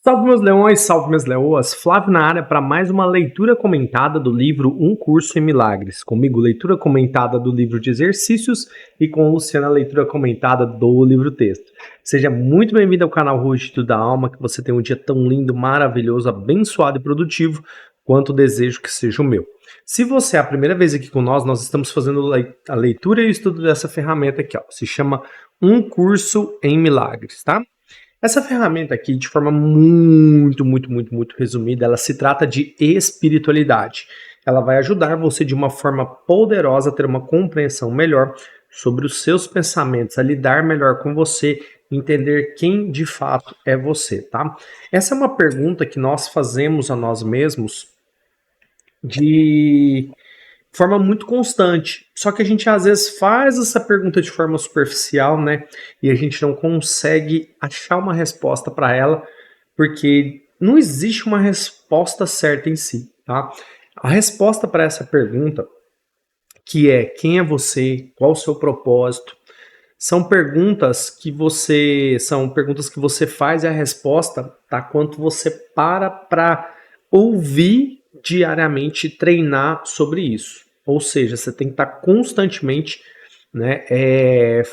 Salve meus leões, salve minhas leoas, Flávio na área para mais uma leitura comentada do livro Um Curso em Milagres. Comigo, leitura comentada do livro de exercícios e com Luciana, leitura comentada do livro texto. Seja muito bem-vindo ao canal Rugido da Alma, que você tenha um dia tão lindo, maravilhoso, abençoado e produtivo, quanto desejo que seja o meu. Se você é a primeira vez aqui com nós estamos fazendo a leitura e o estudo dessa ferramenta aqui, ó. Se chama Um Curso em Milagres, tá? Essa ferramenta aqui, de forma muito resumida, ela se trata de espiritualidade. Ela vai ajudar você de uma forma poderosa a ter uma compreensão melhor sobre os seus pensamentos, a lidar melhor com você, entender quem de fato é você, tá? Essa é uma pergunta que nós fazemos a nós mesmos de forma muito constante. Só que a gente às vezes faz essa pergunta de forma superficial, né? E a gente não consegue achar uma resposta para ela, porque não existe uma resposta certa em si, tá? A resposta para essa pergunta, que é quem é você, qual o seu propósito, são perguntas que você faz e a resposta tá quanto você para ouvir diariamente, treinar sobre isso. Ou seja, você tem que estar constantemente, né,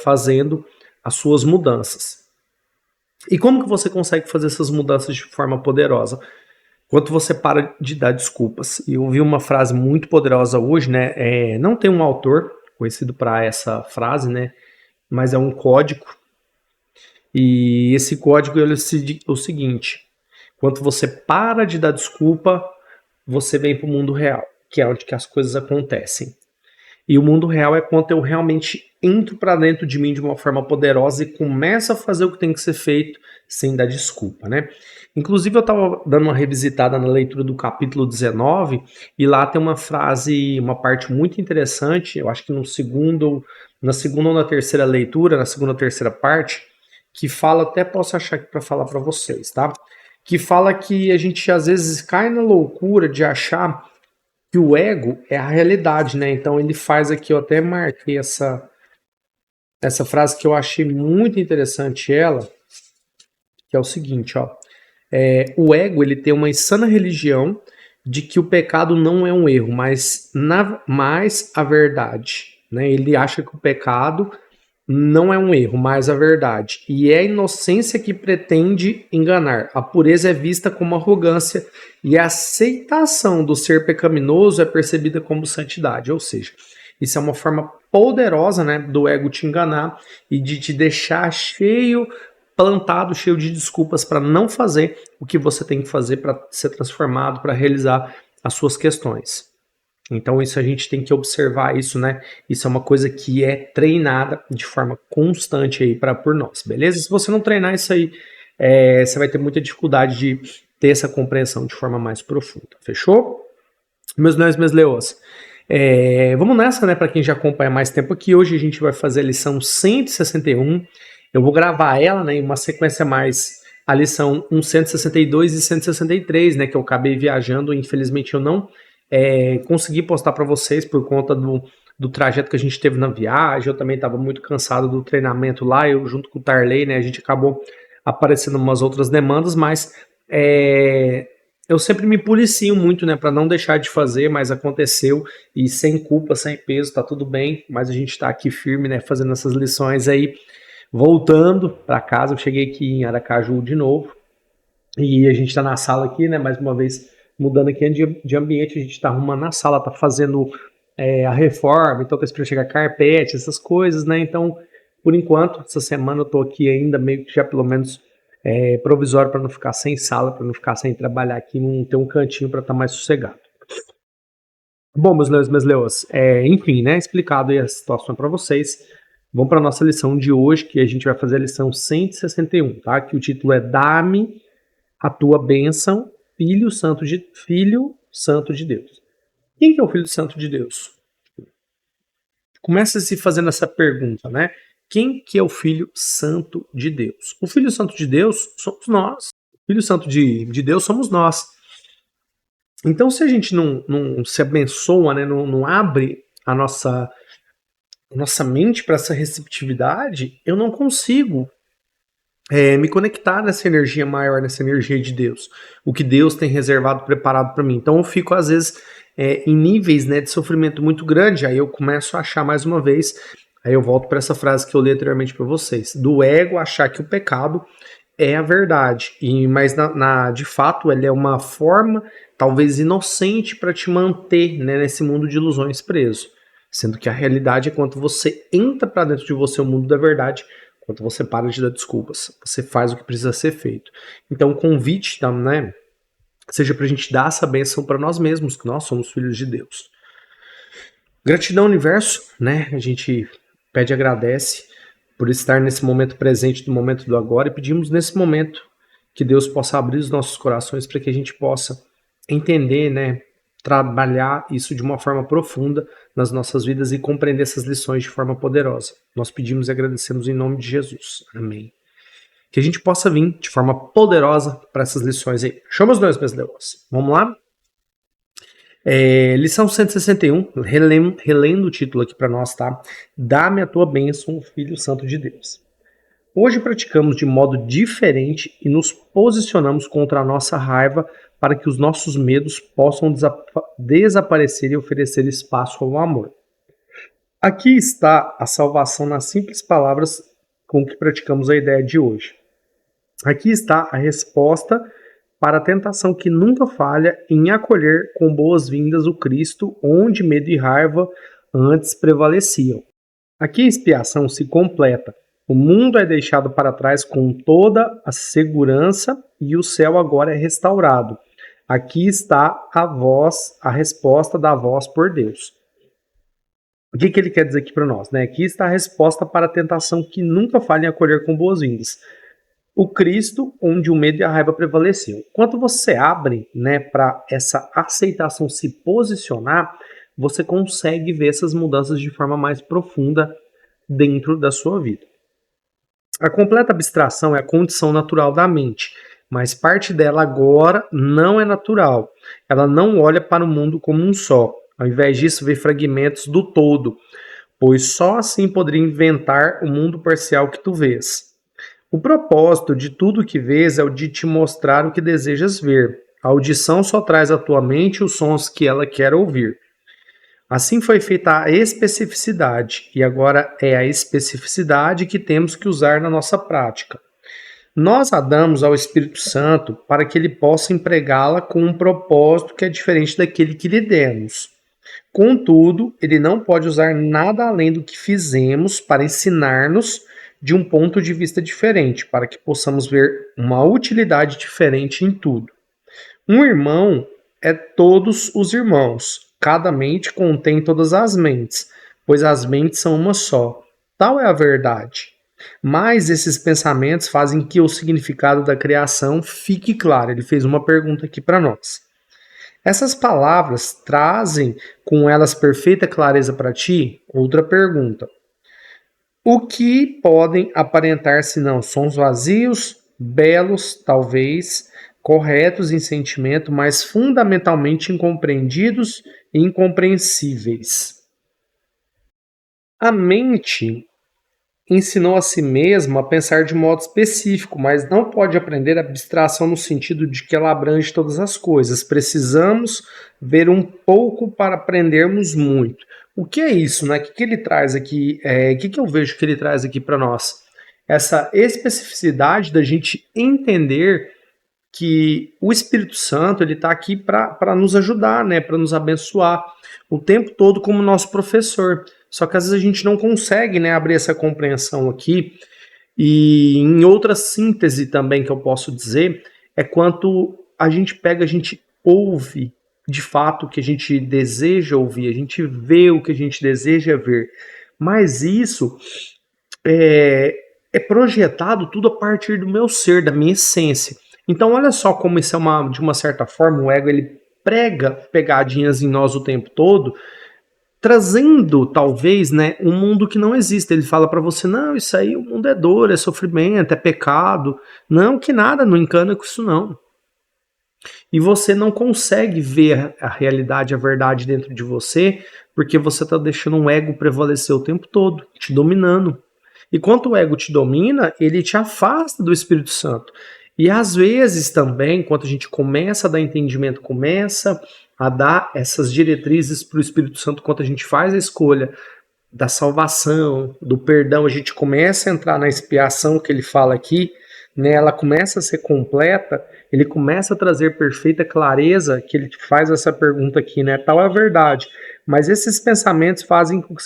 fazendo as suas mudanças. E como que você consegue fazer essas mudanças de forma poderosa? Quando você para de dar desculpas. E eu ouvi uma frase muito poderosa hoje, né? Não tem um autor conhecido para essa frase, né? Mas é um código. E esse código é o seguinte: quando você para de dar desculpa, você vem para o mundo real, que é onde que as coisas acontecem. E o mundo real é quando eu realmente entro para dentro de mim de uma forma poderosa e começo a fazer o que tem que ser feito sem dar desculpa, né? Inclusive eu estava dando uma revisitada na leitura do capítulo 19 e lá tem uma frase, uma parte muito interessante, eu acho que na segunda ou na terceira leitura, na segunda ou terceira parte, que fala, até posso achar aqui para falar para vocês, tá? Que fala que a gente às vezes cai na loucura de achar que o ego é a realidade, né? Então ele faz aqui, eu até marquei essa frase que eu achei muito interessante ela, que é o seguinte, ó. O ego, ele tem uma insana religião de que o pecado não é um erro, mas a verdade, né? Ele acha que o pecado não é um erro, mas a verdade. E é a inocência que pretende enganar. A pureza é vista como arrogância e a aceitação do ser pecaminoso é percebida como santidade. Ou seja, isso é uma forma poderosa, né, do ego te enganar e de te deixar plantado, cheio de desculpas para não fazer o que você tem que fazer para ser transformado, para realizar as suas questões. Então isso a gente tem que observar isso, né? Isso é uma coisa que é treinada de forma constante aí por nós, beleza? Se você não treinar isso aí, você vai ter muita dificuldade de ter essa compreensão de forma mais profunda, fechou? Meus leões, minhas leoas, vamos nessa, né? Para quem já acompanha mais tempo aqui, hoje a gente vai fazer a lição 161. Eu vou gravar ela, né, em uma sequência mais a lição 162 e 163, né, que eu acabei viajando, infelizmente eu não consegui postar para vocês por conta do trajeto que a gente teve na viagem. Eu também estava muito cansado do treinamento lá, eu junto com o Tarley, né, a gente acabou aparecendo umas outras demandas, mas eu sempre me policio muito, né, para não deixar de fazer, mas aconteceu e sem culpa, sem peso, tá tudo bem, mas a gente está aqui firme, né, fazendo essas lições aí. Voltando para casa, eu cheguei aqui em Aracaju de novo e a gente está na sala aqui, né? Mais uma vez mudando aqui de ambiente, a gente está arrumando na sala, está fazendo a reforma, então tá esperando chegar carpete, essas coisas, né? Então, por enquanto, essa semana eu tô aqui ainda meio que já pelo menos provisório para não ficar sem sala, para não ficar sem trabalhar aqui, não ter um cantinho para estar mais sossegado. Bom, meus leões, minhas leoas, enfim, né? Explicado aí a situação para vocês. Vamos para a nossa lição de hoje, que a gente vai fazer a lição 161, tá? Que o título é Dá-me a tua bênção, Filho Santo de Deus. Quem que é o Filho Santo de Deus? Começa se fazendo essa pergunta, né? Quem que é o Filho Santo de Deus? O Filho Santo de Deus somos nós. O Filho Santo de Deus somos nós. Então, se a gente não se abençoa, né? Não abre a nossa mente para essa receptividade, eu não consigo me conectar nessa energia maior, nessa energia de Deus, o que Deus tem reservado, preparado para mim. Então eu fico às vezes em níveis, né, de sofrimento muito grande, aí eu começo a achar mais uma vez, aí eu volto para essa frase que eu li anteriormente para vocês, do ego achar que o pecado é a verdade, mas de fato ele é uma forma talvez inocente para te manter, né, nesse mundo de ilusões preso, sendo que a realidade é quando você entra para dentro de você o mundo da verdade, quando você para de dar desculpas, você faz o que precisa ser feito. Então o convite, né, seja para a gente dar essa bênção para nós mesmos, que nós somos filhos de Deus. Gratidão, universo, né? A gente pede e agradece por estar nesse momento presente, no momento do agora, e pedimos nesse momento que Deus possa abrir os nossos corações para que a gente possa entender, né? Trabalhar isso de uma forma profunda nas nossas vidas e compreender essas lições de forma poderosa. Nós pedimos e agradecemos em nome de Jesus. Amém. Que a gente possa vir de forma poderosa para essas lições aí. Chama os dois, meus leões. Vamos lá? Lição 161, relendo o título aqui para nós, tá? Dá-me a tua bênção, Filho Santo de Deus. Hoje praticamos de modo diferente e nos posicionamos contra a nossa raiva para que os nossos medos possam desaparecer e oferecer espaço ao amor. Aqui está a salvação nas simples palavras com que praticamos a ideia de hoje. Aqui está a resposta para a tentação que nunca falha em acolher com boas-vindas o Cristo, onde medo e raiva antes prevaleciam. Aqui a expiação se completa. O mundo é deixado para trás com toda a segurança e o céu agora é restaurado. Aqui está a resposta da voz por Deus. O que ele quer dizer aqui para nós? Né? Aqui está a resposta para a tentação que nunca falha em acolher com boas-vindas. O Cristo, onde o medo e a raiva prevaleciam. Quando você abre, né, para essa aceitação se posicionar, você consegue ver essas mudanças de forma mais profunda dentro da sua vida. A completa abstração é a condição natural da mente, mas parte dela agora não é natural. Ela não olha para o mundo como um só. Ao invés disso, vê fragmentos do todo, pois só assim poderia inventar o mundo parcial que tu vês. O propósito de tudo que vês é o de te mostrar o que desejas ver. A audição só traz à tua mente os sons que ela quer ouvir. Assim foi feita a especificidade, e agora é a especificidade que temos que usar na nossa prática. Nós a damos ao Espírito Santo para que ele possa empregá-la com um propósito que é diferente daquele que lhe demos. Contudo, ele não pode usar nada além do que fizemos para ensinar-nos de um ponto de vista diferente, para que possamos ver uma utilidade diferente em tudo. Um irmão é todos os irmãos. Cada mente contém todas as mentes, pois as mentes são uma só. Tal é a verdade. Mas esses pensamentos fazem que o significado da criação fique claro. Ele fez uma pergunta aqui para nós. Essas palavras trazem com elas perfeita clareza para ti? Outra pergunta. O que podem aparentar senão sons vazios, belos, talvez, corretos em sentimento, mas fundamentalmente incompreendidos e incompreensíveis? A mente ensinou a si mesma a pensar de modo específico, mas não pode aprender a abstração no sentido de que ela abrange todas as coisas. Precisamos ver um pouco para aprendermos muito. O que é isso, né? O que ele traz aqui? O que eu vejo que ele traz aqui para nós? Essa especificidade da gente entender que o Espírito Santo ele está aqui para nos ajudar, né? Para nos abençoar o tempo todo como nosso professor. Só que às vezes a gente não consegue, né, abrir essa compreensão aqui. E em outra síntese também que eu posso dizer é quanto a gente pega, a gente ouve de fato o que a gente deseja ouvir, a gente vê o que a gente deseja ver. Mas isso é projetado tudo a partir do meu ser, da minha essência. Então olha só como isso é de uma certa forma, o ego ele prega pegadinhas em nós o tempo todo, trazendo, talvez, né, um mundo que não existe. Ele fala para você, não, isso aí, o mundo é dor, é sofrimento, é pecado. Não, que nada, não encana com isso não. E você não consegue ver a realidade, a verdade dentro de você, porque você está deixando um ego prevalecer o tempo todo, te dominando. E quando o ego te domina, ele te afasta do Espírito Santo. E às vezes também, quando a gente começa a dar entendimento, começa a dar essas diretrizes para o Espírito Santo, quando a gente faz a escolha da salvação, do perdão, a gente começa a entrar na expiação que ele fala aqui, né, ela começa a ser completa, ele começa a trazer perfeita clareza, que ele faz essa pergunta aqui, né, tal é a verdade, mas esses pensamentos fazem com que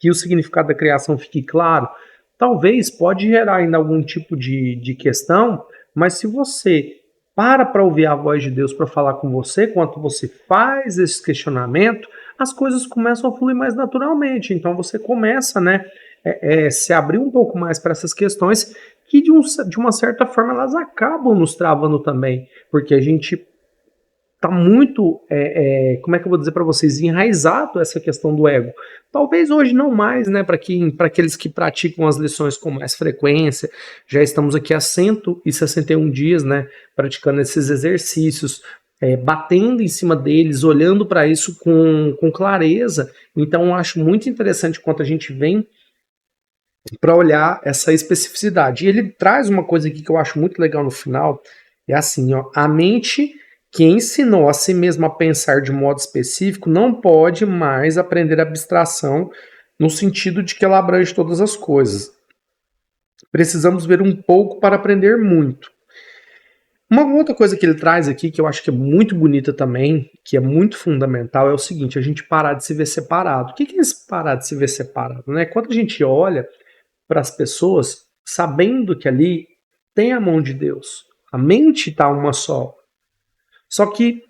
o significado da criação fique claro. Talvez pode gerar ainda algum tipo de questão, mas se você para ouvir a voz de Deus para falar com você, quando você faz esse questionamento, as coisas começam a fluir mais naturalmente. Então você começa, né, se abrir um pouco mais para essas questões que de uma certa forma elas acabam nos travando também, porque a gente tá muito, como é que eu vou dizer para vocês, enraizado essa questão do ego. Talvez hoje não mais, né, para aqueles que praticam as lições com mais frequência, já estamos aqui há 161 dias, né, praticando esses exercícios, batendo em cima deles, olhando para isso com clareza. Então eu acho muito interessante quando a gente vem para olhar essa especificidade. E ele traz uma coisa aqui que eu acho muito legal no final, é assim, ó, a mente que ensinou a si mesma a pensar de modo específico não pode mais aprender abstração no sentido de que ela abrange todas as coisas. Precisamos ver um pouco para aprender muito. Uma outra coisa que ele traz aqui, que eu acho que é muito bonita também, que é muito fundamental, é o seguinte, a gente parar de se ver separado. O que é esse parar de se ver separado? Né? Quando a gente olha para as pessoas, sabendo que ali tem a mão de Deus, a mente está uma só. Só que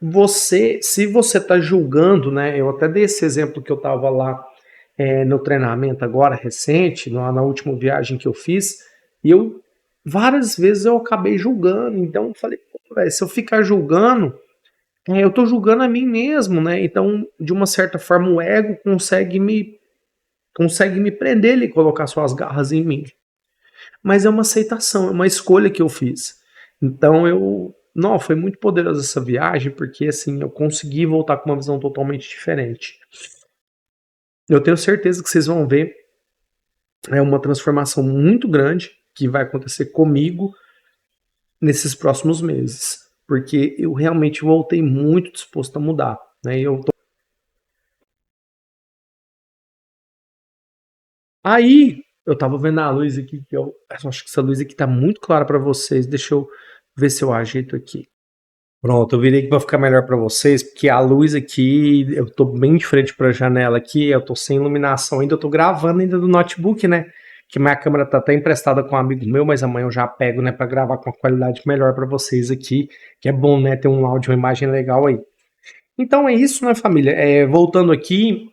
se você está julgando, né? Eu até dei esse exemplo que eu estava lá no treinamento agora, recente, na última viagem que eu fiz, e várias vezes eu acabei julgando, então eu falei, pô, véio, se eu ficar julgando, eu estou julgando a mim mesmo, né? Então, de uma certa forma, o ego consegue me prender e colocar suas garras em mim. Mas é uma aceitação, é uma escolha que eu fiz. Então não, foi muito poderosa essa viagem, porque assim, eu consegui voltar com uma visão totalmente diferente. Eu tenho certeza que vocês vão ver uma transformação muito grande que vai acontecer comigo nesses próximos meses, porque eu realmente voltei muito disposto a mudar, né? Aí eu tava vendo a luz aqui, que eu acho que essa luz aqui tá muito clara para vocês. Deixa eu ver se eu ajeito aqui. Pronto, eu virei aqui para ficar melhor para vocês, porque a luz aqui, eu tô bem de frente para a janela aqui, eu tô sem iluminação ainda, eu tô gravando ainda do notebook, né? Que minha câmera tá até emprestada com um amigo meu, mas amanhã eu já pego, né, para gravar com uma qualidade melhor para vocês aqui, que é bom, né, ter um áudio, uma imagem legal aí. Então é isso, né, família? Voltando aqui,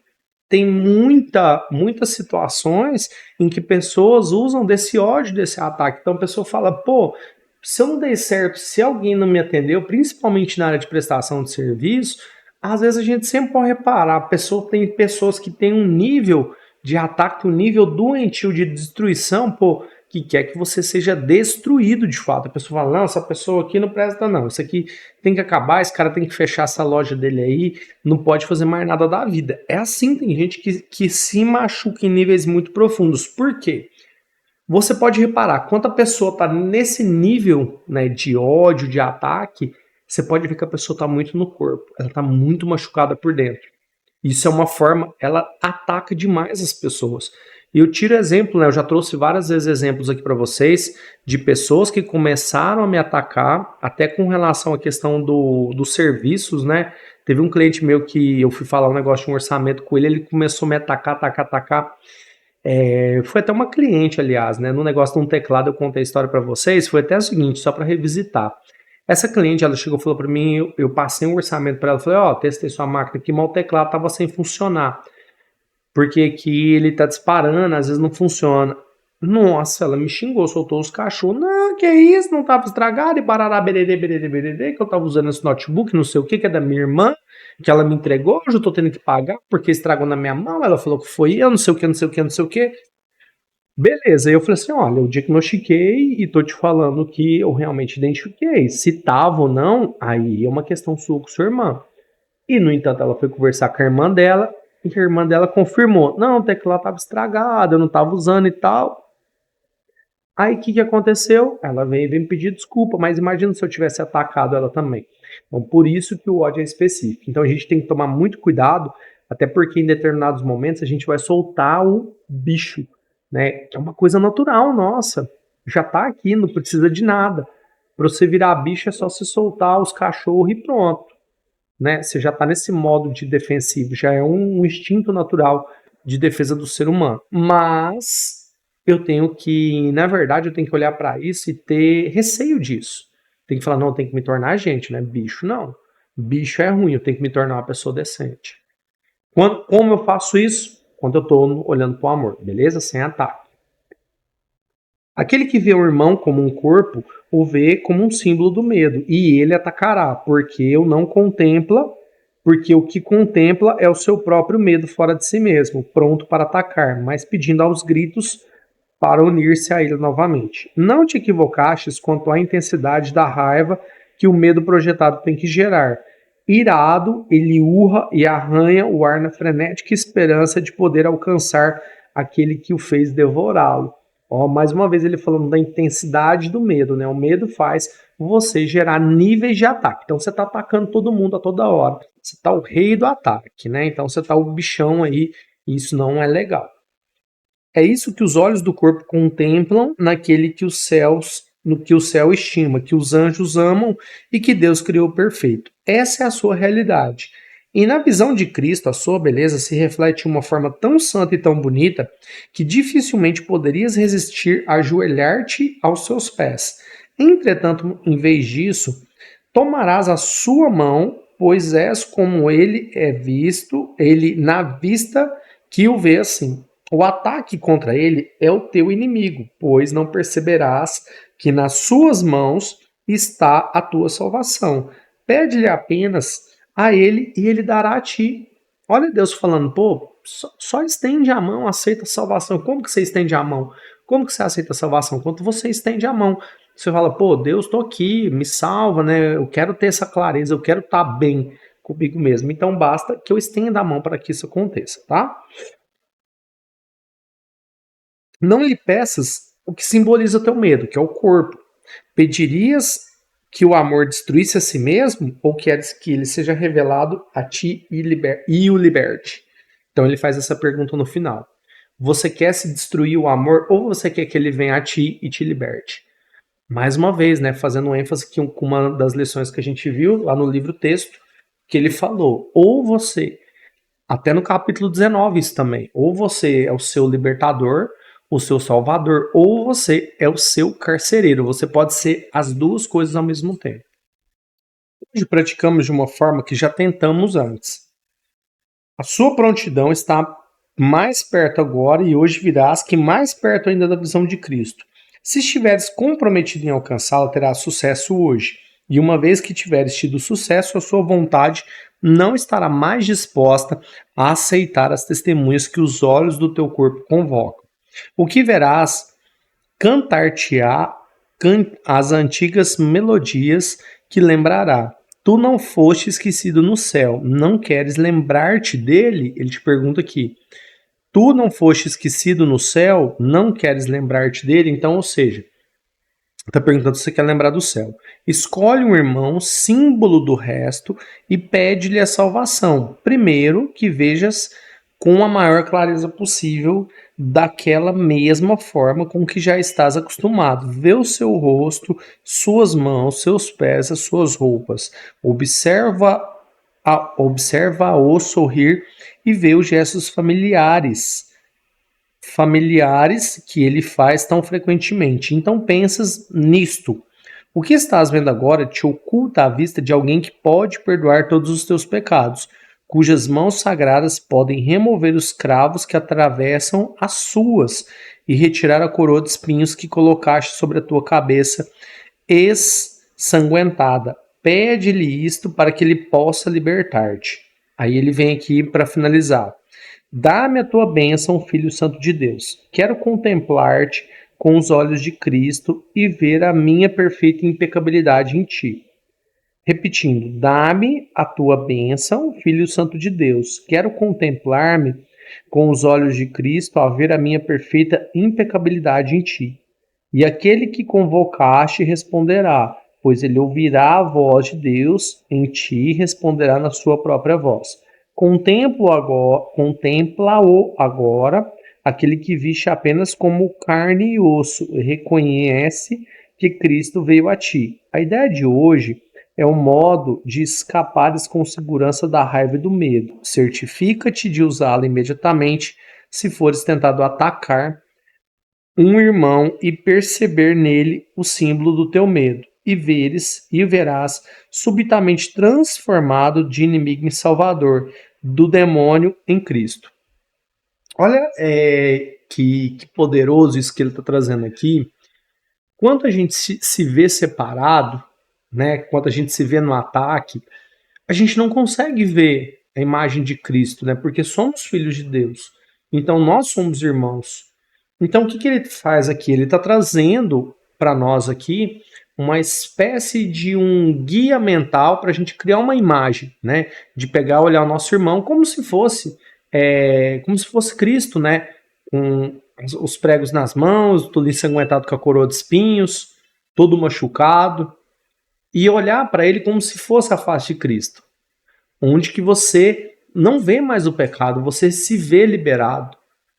tem muitas situações em que pessoas usam desse ódio, desse ataque. Então a pessoa fala, pô, se eu não dei certo, se alguém não me atendeu, principalmente na área de prestação de serviço, às vezes a gente sempre pode reparar, tem pessoas que têm um nível de ataque, um nível doentio de destruição, pô, que quer que você seja destruído de fato. A pessoa fala, não, essa pessoa aqui não presta não, isso aqui tem que acabar, esse cara tem que fechar essa loja dele aí, não pode fazer mais nada da vida. É assim, tem gente que se machuca em níveis muito profundos. Por quê? Você pode reparar, quando a pessoa está nesse nível, né, de ódio, de ataque, você pode ver que a pessoa está muito no corpo, ela está muito machucada por dentro. Isso é uma forma, ela ataca demais as pessoas. E eu tiro exemplo, né, eu já trouxe várias vezes exemplos aqui para vocês de pessoas que começaram a me atacar, até com relação à questão dos serviços, né? Teve um cliente meu que eu fui falar um negócio de um orçamento com ele começou a me atacar. Foi até uma cliente, aliás, né? No negócio de um teclado, eu contei a história para vocês. Foi até o seguinte, só para revisitar. Essa cliente, ela chegou e falou para mim, eu passei um orçamento para ela, falei, ó, testei sua máquina aqui, mas o teclado tava sem funcionar. Porque aqui ele tá disparando, às vezes não funciona. Nossa, ela me xingou, soltou os cachorros. Não, que isso, não tava estragado, e barará, bererê, que eu tava usando esse notebook, não sei o que é da minha irmã, que ela me entregou, hoje eu tô tendo que pagar, porque estragou na minha mão, ela falou que foi eu, não sei o que, não sei o que, não sei o que. Beleza, aí eu falei assim, olha, eu diagnostiquei e tô te falando que eu realmente identifiquei. Se tava ou não, aí é uma questão sua com sua irmã. E, no entanto, ela foi conversar com a irmã dela, E a irmã dela confirmou, não, o teclado estava estragado, eu não estava usando e tal. Aí o que aconteceu? Ela veio me pedir desculpa, mas imagina se eu tivesse atacado ela também. Então, por isso que o ódio é específico. Então, a gente tem que tomar muito cuidado, até porque em determinados momentos a gente vai soltar o bicho, né? Que é uma coisa natural nossa. Já tá aqui, não precisa de nada. Para você virar bicho é só se soltar os cachorros e pronto, né? Você já tá nesse modo de defensivo, já é um instinto natural de defesa do ser humano. Mas eu tenho que, na verdade, eu tenho que olhar para isso e ter receio disso. Tem que falar, não, eu tenho que me tornar gente, né? Bicho, não. Bicho é ruim, eu tenho que me tornar uma pessoa decente. Como eu faço isso? Quando eu tô olhando pro amor, beleza? Sem ataque. Aquele que vê o irmão como um corpo, o vê como um símbolo do medo, e ele atacará, porque o não contempla, porque o que contempla é o seu próprio medo fora de si mesmo, pronto para atacar, mas pedindo aos gritos para unir-se a ele novamente. Não te equivocastes quanto à intensidade da raiva que o medo projetado tem que gerar. Irado, ele urra e arranha o ar na frenética esperança de poder alcançar aquele que o fez devorá-lo. Ó, mais uma vez ele falando da intensidade do medo, né? O medo faz você gerar níveis de ataque. Então você está atacando todo mundo a toda hora. Você está o rei do ataque, né? Então você está o bichão aí, e isso não é legal. É isso que os olhos do corpo contemplam naquele que os céus, no que o céu estima, que os anjos amam e que Deus criou perfeito. Essa é a sua realidade. E na visão de Cristo, a sua beleza se reflete de uma forma tão santa e tão bonita que dificilmente poderias resistir a ajoelhar-te aos seus pés. Entretanto, em vez disso, tomarás a sua mão, pois és como ele é visto, ele na vista que o vê assim. O ataque contra ele é o teu inimigo, pois não perceberás que nas suas mãos está a tua salvação. Pede-lhe apenas a ele e ele dará a ti. Olha Deus falando, pô, só estende a mão, aceita a salvação. Como que você estende a mão? Como que você aceita a salvação? Quando você estende a mão. Você fala, pô, Deus, tô aqui, me salva, né? Eu quero ter essa clareza, eu quero estar bem comigo mesmo. Então basta que eu estenda a mão para que isso aconteça, tá? Não lhe peças o que simboliza o teu medo, que é o corpo. Pedirias que o amor destruísse a si mesmo ou queres que ele seja revelado a ti e o liberte? Então ele faz essa pergunta no final. Você quer se destruir o amor ou você quer que ele venha a ti e te liberte? Mais uma vez, né, fazendo ênfase com uma das lições que a gente viu lá no livro texto, que ele falou, ou você, até no capítulo 19 isso também, ou você é o seu libertador, o seu salvador, ou você é o seu carcereiro. Você pode ser as duas coisas ao mesmo tempo. Hoje praticamos de uma forma que já tentamos antes. A sua prontidão está mais perto agora e hoje virás que mais perto ainda da visão de Cristo. Se estiveres comprometido em alcançá-la, terás sucesso hoje. E uma vez que tiveres tido sucesso, a sua vontade não estará mais disposta a aceitar as testemunhas que os olhos do teu corpo convocam. O que verás cantar-te-á as antigas melodias que lembrará. Tu não foste esquecido no céu, não queres lembrar-te dele? Ele te pergunta aqui. Tu não foste esquecido no céu, não queres lembrar-te dele? Então, ou seja, está perguntando se você quer lembrar do céu. Escolhe um irmão, símbolo do resto, e pede-lhe a salvação. Primeiro, que vejas com a maior clareza possível, daquela mesma forma com que já estás acostumado. Vê o seu rosto, suas mãos, seus pés, as suas roupas. Observa-o sorrir e vê os gestos familiares que ele faz tão frequentemente. Então pensas nisto. O que estás vendo agora te oculta a vista de alguém que pode perdoar todos os teus pecados, cujas mãos sagradas podem remover os cravos que atravessam as suas e retirar a coroa de espinhos que colocaste sobre a tua cabeça ensanguentada. Pede-lhe isto para que ele possa libertar-te. Aí ele vem aqui para finalizar. Dá-me a tua bênção, Filho Santo de Deus. Quero contemplar-te com os olhos de Cristo e ver a minha perfeita impecabilidade em ti. Repetindo, dá-me a tua bênção, Filho Santo de Deus. Quero contemplar-me com os olhos de Cristo ao ver a minha perfeita impecabilidade em ti. E aquele que convocaste responderá, pois ele ouvirá a voz de Deus em ti e responderá na sua própria voz. Contempla-o agora, aquele que viste apenas como carne e osso, e reconhece que Cristo veio a ti. A ideia de hoje é um modo de escapares com segurança da raiva e do medo. Certifica-te de usá-la imediatamente se fores tentado atacar um irmão e perceber nele o símbolo do teu medo, e verás subitamente transformado de inimigo em salvador, do demônio em Cristo. Olha que poderoso isso que ele está trazendo aqui. Quando a gente se vê separado, né, quando a gente se vê no ataque, a gente não consegue ver a imagem de Cristo, né, porque somos filhos de Deus. Então nós somos irmãos. Então o que ele faz aqui? Ele está trazendo para nós aqui uma espécie de um guia mental para a gente criar uma imagem, né? De pegar, olhar o nosso irmão como se fosse Cristo, né? Com os pregos nas mãos, todo ensanguentado com a coroa de espinhos, todo machucado, e olhar para ele como se fosse a face de Cristo, onde que você não vê mais o pecado, você se vê liberado.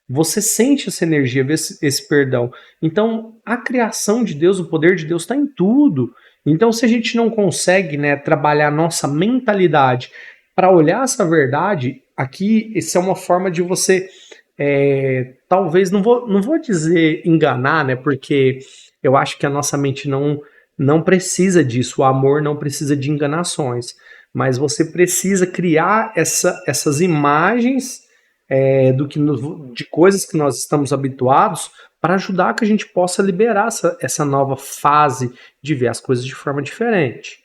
Você sente essa energia, vê esse perdão. Então, a criação de Deus, o poder de Deus está em tudo. Então, se a gente não consegue, né, trabalhar a nossa mentalidade para olhar essa verdade, aqui, essa é uma forma de você, talvez, não vou dizer enganar, né, porque eu acho que a nossa mente não precisa disso, o amor não precisa de enganações, mas você precisa criar essas imagens de coisas que nós estamos habituados para ajudar que a gente possa liberar essa nova fase de ver as coisas de forma diferente.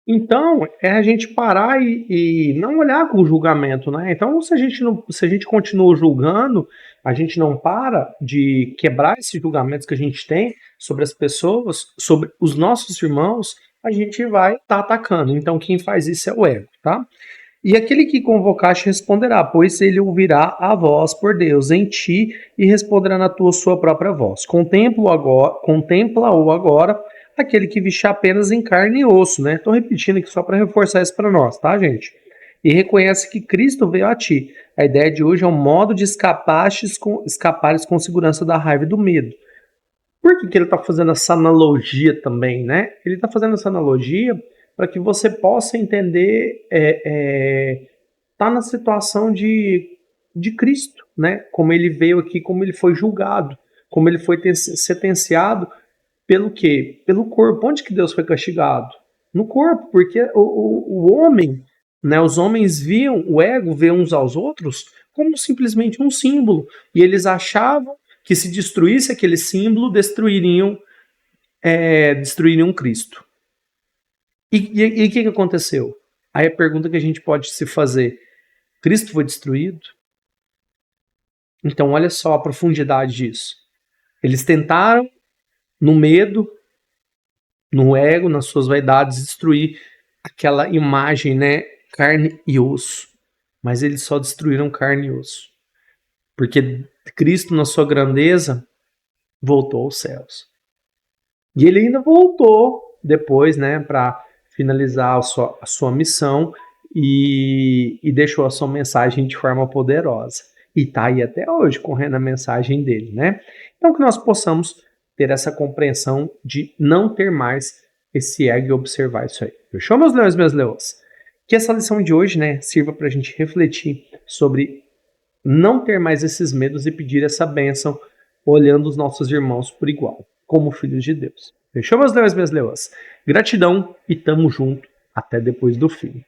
Então, é a gente parar e não olhar com julgamento, né? Então, se a gente continua julgando, a gente não para de quebrar esses julgamentos que a gente tem sobre as pessoas, sobre os nossos irmãos, a gente vai estar atacando. Então, quem faz isso é o ego, tá? E aquele que convocaste responderá, pois ele ouvirá a voz por Deus em ti e responderá na sua própria voz. Contempla-o agora, aquele que viste apenas em carne e osso, né? Estou repetindo aqui só para reforçar isso para nós, tá, gente? E reconhece que Cristo veio a ti. A ideia de hoje é um modo de escapares com segurança da raiva e do medo. Por que ele está fazendo essa analogia também, né? Ele está fazendo essa analogia para que você possa entender, tá na situação de Cristo, né? Como ele veio aqui, como ele foi julgado, como ele foi sentenciado pelo quê? Pelo corpo. Onde que Deus foi castigado? No corpo, porque o homem, né? Os homens viam, o ego vê uns aos outros como simplesmente um símbolo, e eles achavam que se destruísse aquele símbolo, destruiriam Cristo. E o que aconteceu? Aí a pergunta que a gente pode se fazer: Cristo foi destruído? Então olha só a profundidade disso. Eles tentaram, no medo, no ego, nas suas vaidades, destruir aquela imagem, né, carne e osso. Mas eles só destruíram carne e osso. Porque Cristo, na sua grandeza, voltou aos céus. E ele ainda voltou depois, né, para finalizar a sua missão e deixou a sua mensagem de forma poderosa. E está aí até hoje correndo a mensagem dele, né? Então que nós possamos ter essa compreensão de não ter mais esse ego e observar isso aí. Fechou, meus leões e minhas leões? Que essa lição de hoje, né, sirva para a gente refletir sobre não ter mais esses medos e pedir essa bênção olhando os nossos irmãos por igual, como filhos de Deus. Fechou, meus leões e minhas leões? Gratidão e tamo junto até depois do fim.